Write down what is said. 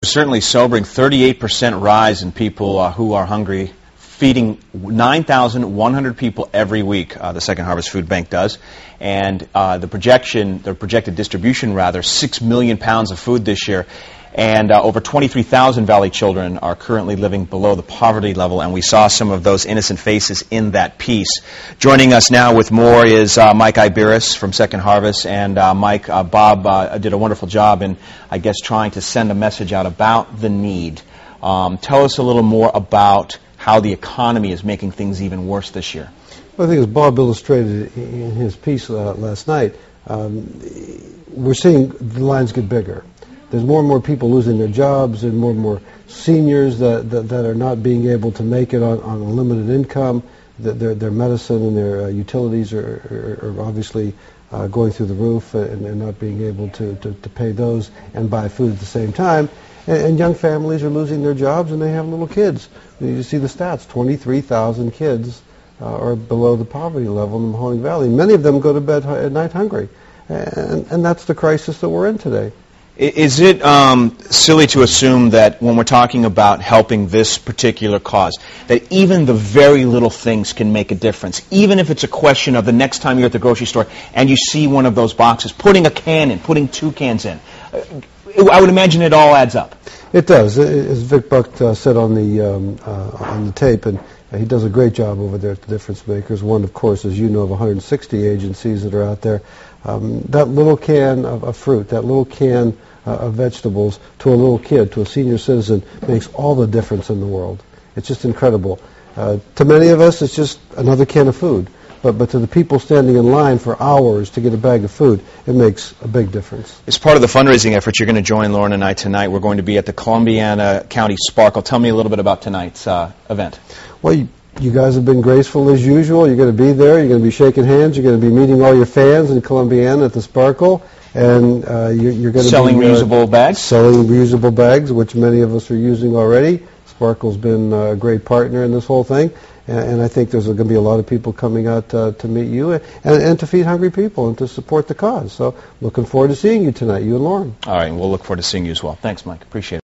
Certainly sobering, 38% rise in people who are hungry, feeding 9,100 people every week, the Second Harvest Food Bank does. And the projected distribution, 6 million pounds of food this year. And over 23,000 Valley children are currently living below the poverty level, and we saw some of those innocent faces in that piece. Joining us now with more is Mike Iberis from Second Harvest. And Mike, Bob did a wonderful job in, I guess, trying to send a message out about the need. Tell us a little more about how the economy is making things even worse this year. Well, I think as Bob illustrated in his piece last night, we're seeing the lines get bigger. There's more and more people losing their jobs, and more seniors that are not being able to make it on a limited income. Their medicine and their utilities are obviously going through the roof, and not being able to pay those and buy food at the same time. And young families are losing their jobs, and they have little kids. You see the stats, 23,000 kids are below the poverty level in the Mahoning Valley. Many of them go to bed at night hungry. And that's the crisis that we're in today. Is it silly to assume that when we're talking about helping this particular cause, that even the very little things can make a difference? Even if it's a question of the next time you're at the grocery store and you see one of those boxes, putting a can in, putting 2 cans in, I would imagine it all adds up. It does. As Vic Buck said on the tape, and he does a great job over there at the Difference Makers. One, of course, as you know, of 160 agencies that are out there. That little can of fruit, that little can of vegetables to a little kid, to a senior citizen, makes all the difference in the world. It's just incredible. To many of us, it's just another can of food. But to the people standing in line for hours to get a bag of food, it makes a big difference. As part of the fundraising effort, you're going to join Lauren and I tonight. We're going to be at the Columbiana County Sparkle. Tell me a little bit about tonight's event. Well, you guys have been graceful as usual. You're going to be there. You're going to be shaking hands. You're going to be meeting all your fans in Columbiana at the Sparkle. And you're going to selling reusable bags? Selling reusable bags, which many of us are using already. Sparkle's been a great partner in this whole thing. And I think there's going to be a lot of people coming out to meet you and to feed hungry people and to support the cause. So looking forward to seeing you tonight, you and Lauren. All right, we'll look forward to seeing you as well. Thanks, Mike. Appreciate it.